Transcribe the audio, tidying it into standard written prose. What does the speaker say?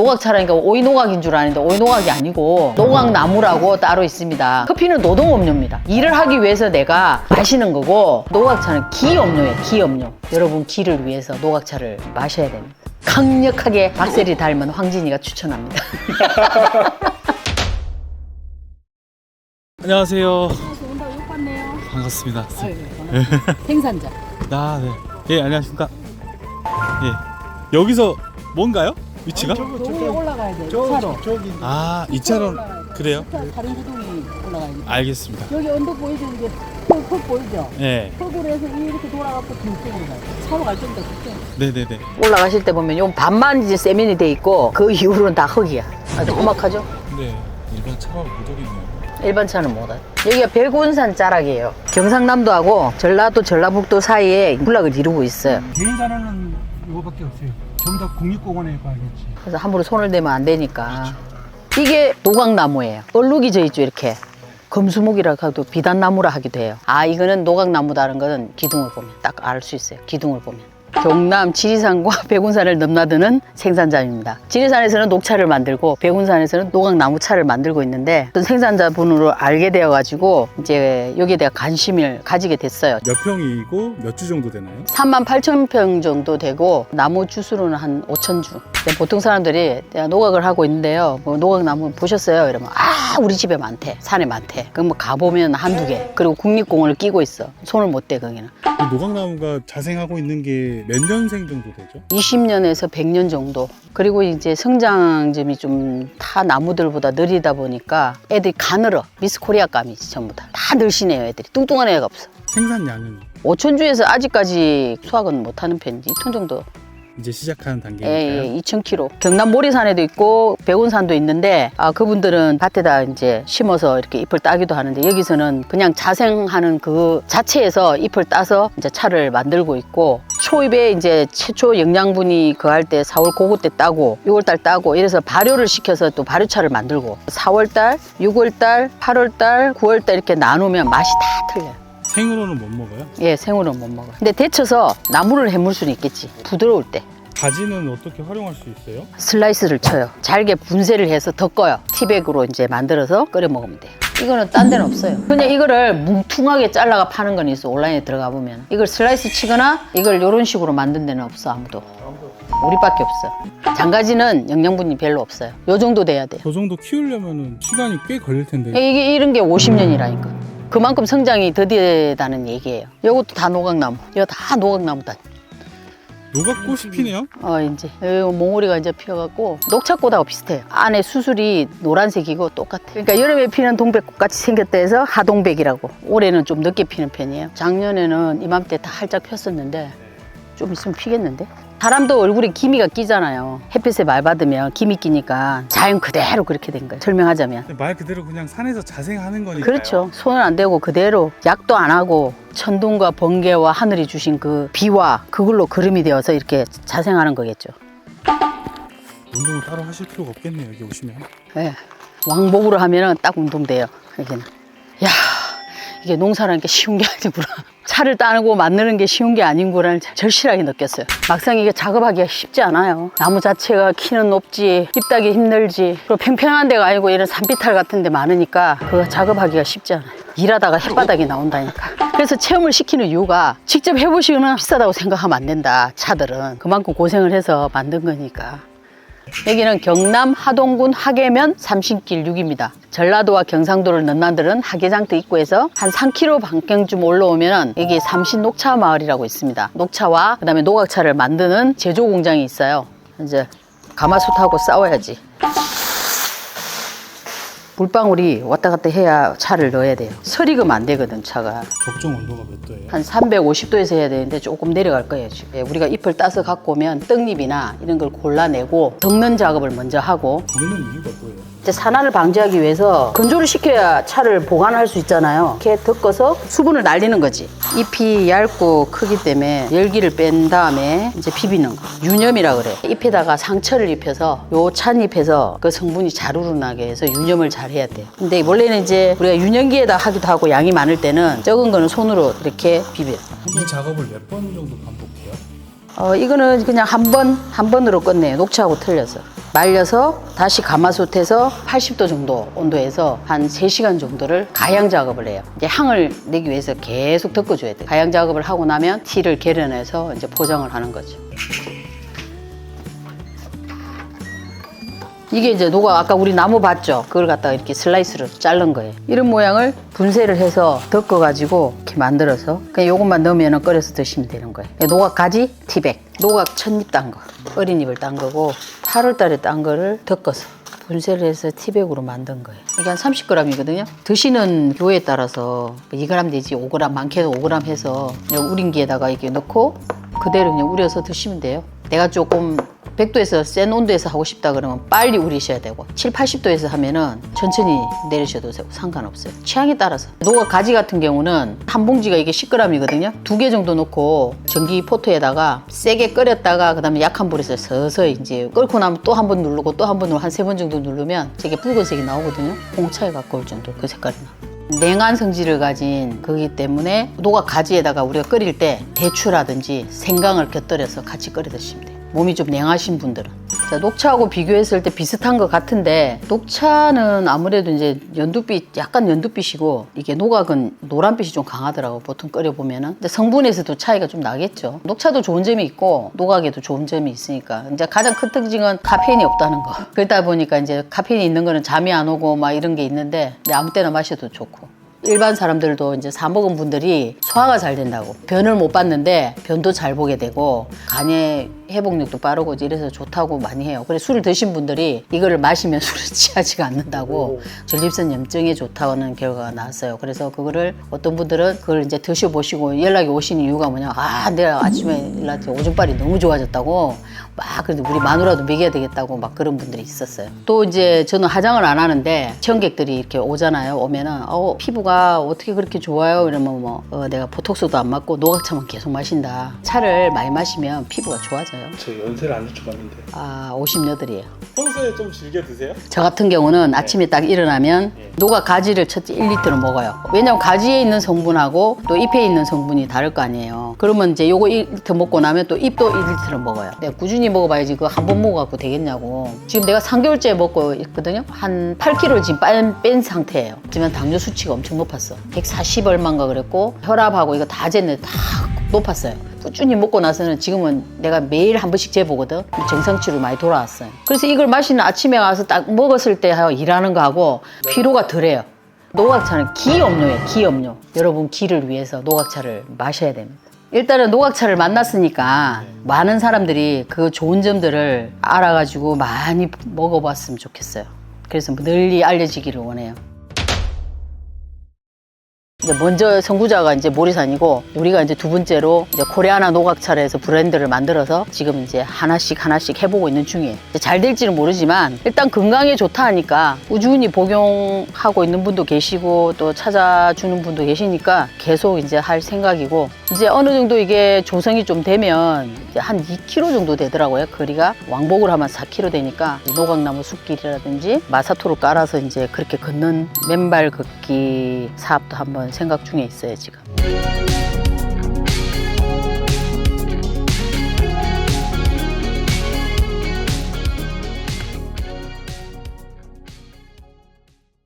노각차라니까 오이노각인 줄 아는데 오이노각이 아니고 노각나무라고 따로 있습니다. 커피는 노동음료입니다. 일을 하기 위해서 내가 마시는 거고, 노각차는 기음료예요. 기음료. 여러분 기를 위해서 노각차를 마셔야 됩니다. 강력하게 박세리 닮은 황진이가 추천합니다. 안녕하세요. 온다고 욕 받네요. 반갑습니다. 생산자. 네. 예, 안녕하십니까. 예. 여기서 뭔가요? 위치가? 저기 올라가야 돼. 차로. 아, 2차로. 그래요? 다른 구동이 올라가야 돼. 알겠습니다. 여기 언덕 보이죠? 이제 흙 보이죠? 예. 흙으로 해서 이렇게 돌아가고 뒤쪽으로 가요. 차로 갈 때보다 그때. 네네네. 올라가실 때 보면 요 반만 이제 세면이 돼 있고 그 이후로는 다 흙이야. 아주 험악하죠? 네. 일반 차로 못 오겠네요. 일반 차는 못 와요. 여기가 백운산 자락이에요. 경상남도하고 전라도, 전라북도 사이에 군락을 이루고 있어요. 개인 자료는 이거밖에 없어요. 전부 다 국립공원에 가겠지. 그래서 함부로 손을 대면 안 되니까. 이게 노각나무예요. 얼룩이 져 있죠, 이렇게. 금수목이라 해도 비단나무라 하기도 해요. 아, 이거는 노각나무다는 거는 기둥을 보면 딱 알 수 있어요. 기둥을 보면. 경남 지리산과 백운산을 넘나드는 생산자입니다. 지리산에서는 녹차를 만들고 백운산에서는 노각나무차를 만들고 있는데 어떤 생산자분으로 알게 되어가지고 이제 여기에 대한 관심을 가지게 됐어요. 몇 평이고 몇 주 정도 되나요? 38,000평 정도 되고 나무 주수로는 한 5,000주. 보통 사람들이 내가 노각을 하고 있는데요. 뭐 노각나무 보셨어요? 이러면 아, 우리 집에 많대. 산에 많대. 그럼 뭐 가보면 한두 개. 그리고 국립공원을 끼고 있어. 손을 못 대 거기는. 이 노각나무가 자생하고 있는 게 몇 년생 정도 되죠? 20년에서 100년 정도. 그리고 이제 성장점이 좀 타 나무들보다 느리다 보니까 애들이 가늘어. 미스코리아감이지 전부 다. 다 늘씬해요, 애들이. 뚱뚱한 애가 없어. 생산량은 5,000주에서 아직까지 수확은 못하는 편이지. 2톤 정도. 이제 시작하는 단계니까요. 예, 2,000km. 경남 모리산에도 있고 백운산도 있는데 그분들은 밭에다 이제 심어서 이렇게 잎을 따기도 하는데 여기서는 그냥 자생하는 그 자체에서 잎을 따서 이제 차를 만들고 있고 초입에 이제 최초 영양분이 그할 때 4월 고구 때 따고 6월달 따고 이래서 발효를 시켜서 또 발효차를 만들고 4월달, 6월달, 8월달, 9월달 이렇게 나누면 맛이 다 틀려요. 생으로는 못 먹어요? 예, 생으로는 못 먹어요. 근데 데쳐서 나무를 해물 수는 있겠지. 부드러울 때. 가지는 어떻게 활용할 수 있어요? 슬라이스를 쳐요. 잘게 분쇄를 해서 덮어요. 티백으로 이제 만들어서 끓여 먹으면 돼요. 이거는 딴 데는 없어요. 그냥 이거를 뭉퉁하게 잘라가 파는 건 있어. 온라인에 들어가 보면. 이걸 슬라이스 치거나 이걸 이런 식으로 만든 데는 없어, 아무도. 우리밖에 없어. 장가지는 영양분이 별로 없어요. 요 정도 돼야 돼요. 저 정도 키우려면 시간이 꽤 걸릴 텐데. 이게 이런 게 50년이라니까. 그만큼 성장이 더디다는 얘기예요. 요것도 다 노각나무. 이거 다 노각나무다. 노각꽃이 피네요? 이제 여기 몽우리가 이제 피어갖고 녹차꽃하고 비슷해요. 안에 수술이 노란색이고 똑같아. 그러니까 여름에 피는 동백꽃 같이 생겼다 해서 하동백이라고. 올해는 좀 늦게 피는 편이에요. 작년에는 이맘때 다 활짝 폈었는데 좀 있으면 피겠는데? 사람도 얼굴에 기미가 끼잖아요. 햇빛에 말 받으면 기미 끼니까 자연 그대로 그렇게 된 거예요. 설명하자면. 말 그대로 그냥 산에서 자생하는 거니까요. 그렇죠. 손은 안 대고 그대로 약도 안 하고 천둥과 번개와 하늘이 주신 그 비와 그걸로 그름이 되어서 이렇게 자생하는 거겠죠. 운동을 따로 하실 필요가 없겠네요, 여기 오시면. 네. 왕복으로 하면은 딱 운동돼요. 여기는. 야, 이게 농사라는 게 쉬운 게 아니구나. 차를 따고 만드는 게 쉬운 게 아닌구나를 절실하게 느꼈어요. 막상 이게 작업하기가 쉽지 않아요. 나무 자체가 키는 높지, 잎따기 힘들지, 그리고 평평한 데가 아니고 이런 산비탈 같은 데 많으니까 그거 작업하기가 쉽지 않아요. 일하다가 햇바닥이 나온다니까. 그래서 체험을 시키는 이유가 직접 해보시면 비싸다고 생각하면 안 된다. 차들은 그만큼 고생을 해서 만든 거니까. 여기는 경남 하동군 하계면 삼신길 6입니다. 전라도와 경상도를 넘나드는 하계장터 입구에서 한 3km 반경쯤 올라오면 여기 삼신 녹차 마을이라고 있습니다. 녹차와 그다음에 노각차를 만드는 제조 공장이 있어요. 이제 가마솥하고 싸워야지. 물방울이 왔다 갔다 해야 차를 넣어야 돼요. 설익으면 안 되거든, 차가. 적정 온도가 몇 도예요? 한 350도에서 해야 되는데 조금 내려갈 거예요, 지금. 우리가 잎을 따서 갖고 오면 떡잎이나 이런 걸 골라내고 덮는 작업을 먼저 하고 먹는 이유가 뭐예요? 이제 산화를 방지하기 위해서 건조를 시켜야 차를 보관할 수 있잖아요. 이렇게 덮어서 수분을 날리는 거지. 잎이 얇고 크기 때문에 열기를 뺀 다음에 이제 비비는 거. 유념이라 그래. 잎에다가 상처를 입혀서 요 찬잎에서 그 성분이 잘 우러나게 해서 유념을 잘 해야 돼요. 근데 원래는 이제 우리가 유념기에다 하기도 하고 양이 많을 때는 적은 거는 손으로 이렇게 비벼요. 이 작업을 몇 번 정도 반복해요? 이거는 그냥 한 번으로 끝내요. 녹차하고 틀려서. 말려서 다시 가마솥에서 80도 정도 온도에서 한 3시간 정도를 가양 작업을 해요. 이제 향을 내기 위해서 계속 덮어줘야 돼요. 가양 작업을 하고 나면 티를 계려내서 이제 포장을 하는 거죠. 이게 이제 노각, 아까 우리 나무 봤죠? 그걸 갖다가 이렇게 슬라이스로 자른 거예요. 이런 모양을 분쇄를 해서 덮어가지고 이렇게 만들어서 그냥 요것만 넣으면 끓여서 드시면 되는 거예요. 노각 가지 티백, 노각 첫잎 딴 거, 어린 잎을 딴 거고 8월 달에 딴 거를 덮어서 분쇄를 해서 티백으로 만든 거예요. 이게 한 30g이거든요. 드시는 교에 따라서 2g 내지 5g, 많게도 5g 해서 우린기에다가 이렇게 넣고 그대로 그냥 우려서 드시면 돼요. 내가 조금 100도에서 센 온도에서 하고 싶다 그러면 빨리 우리셔야 되고 7, 80도에서 하면은 천천히 내리셔도 되고 상관없어요. 취향에 따라서. 노각 가지 같은 경우는 한 봉지가 이게 10g이거든요. 2개 정도 넣고 전기 포트에다가 세게 끓였다가 그다음에 약한 불에서 서서히 이제 끓고 나면 또 한 번 누르고 또 한 번 누르고 한 3번 정도 누르면 저게 붉은색이 나오거든요. 홍차에 가까울 정도 그 색깔이 나. 냉한 성질을 가진 거기 때문에 노각 가지에다가 우리가 끓일 때 대추라든지 생강을 곁들여서 같이 끓여 드시면 돼요. 몸이 좀 냉하신 분들은. 자, 녹차하고 비교했을 때 비슷한 것 같은데 녹차는 아무래도 이제 연두빛, 약간 연두빛이고 이게 노각은 노란빛이 좀 강하더라고 보통 끓여보면은. 근데 성분에서도 차이가 좀 나겠죠. 녹차도 좋은 점이 있고 노각에도 좋은 점이 있으니까 이제 가장 큰 특징은 카페인이 없다는 거. 그러다 보니까 이제 카페인이 있는 거는 잠이 안 오고 막 이런 게 있는데 아무 때나 마셔도 좋고. 일반 사람들도 이제 사 먹은 분들이 소화가 잘 된다고 변을 못 봤는데 변도 잘 보게 되고 간의 회복력도 빠르고 이래서 좋다고 많이 해요. 그래서 술을 드신 분들이 이거를 마시면 술을 취하지가 않는다고 전립선 염증에 좋다는 결과가 나왔어요. 그래서 그거를 어떤 분들은 그걸 이제 드셔보시고 연락이 오신 이유가 뭐냐, 아 내가 아침에 일어났을 때 오줌빨이 너무 좋아졌다고 막 그래도 우리 마누라도 먹여야 되겠다고 막 그런 분들이 있었어요. 또 이제 저는 화장을 안 하는데 체험객들이 이렇게 오잖아요. 오면은 피부가 어떻게 그렇게 좋아요? 이러면 내가 보톡스도 안 맞고 노각차만 계속 마신다. 차를 많이 마시면 피부가 좋아져요. 저 연세를 안 여쭤봤는데. 아, 58이에요. 평소에 좀 즐겨 드세요? 저 같은 경우는 아침에 딱 일어나면 노각 가지를 첫째 1리터를 먹어요. 왜냐면 가지에 있는 성분하고 또 잎에 있는 성분이 다를 거 아니에요. 그러면 이제 요거 1리터 먹고 나면 또 잎도 1리터를 먹어요. 내가 꾸준히 먹어봐야지 그거 한 번 먹어갖고 되겠냐고. 지금 내가 3개월째 먹고 있거든요. 한 8kg 지금 뺀 상태예요. 하지만 당뇨 수치가 엄청 높았어. 140 얼마인가 그랬고 혈압하고 이거 다 쟀는데 다 높았어요. 꾸준히 먹고 나서는 지금은 내가 매일 한 번씩 재보거든. 정상치로 많이 돌아왔어요. 그래서 이걸 마시는 아침에 와서 딱 먹었을 때 일하는 거하고 피로가 덜해요. 노각차는 기염료예요. 기염료. 여러분 기를 위해서 노각차를 마셔야 됩니다. 일단은 노각차를 만났으니까 많은 사람들이 그 좋은 점들을 알아가지고 많이 먹어봤으면 좋겠어요. 그래서 널리 알려지기를 원해요. 이제 먼저 선구자가 이제 모리산이고 우리가 이제 두 번째로 이제 코레아나 노각차를 해서 브랜드를 만들어서 지금 이제 하나씩 해보고 있는 중이에요. 잘 될지는 모르지만 일단 건강에 좋다 하니까 꾸준히 복용하고 있는 분도 계시고 또 찾아주는 분도 계시니까 계속 이제 할 생각이고 이제 어느 정도 이게 조성이 좀 되면 이제 한 2kg 정도 되더라고요. 거리가 왕복을 하면 4kg 되니까 노각나무 숲길이라든지 마사토를 깔아서 이제 그렇게 걷는 맨발 걷기 사업도 한번 생각 중에 있어요 지금.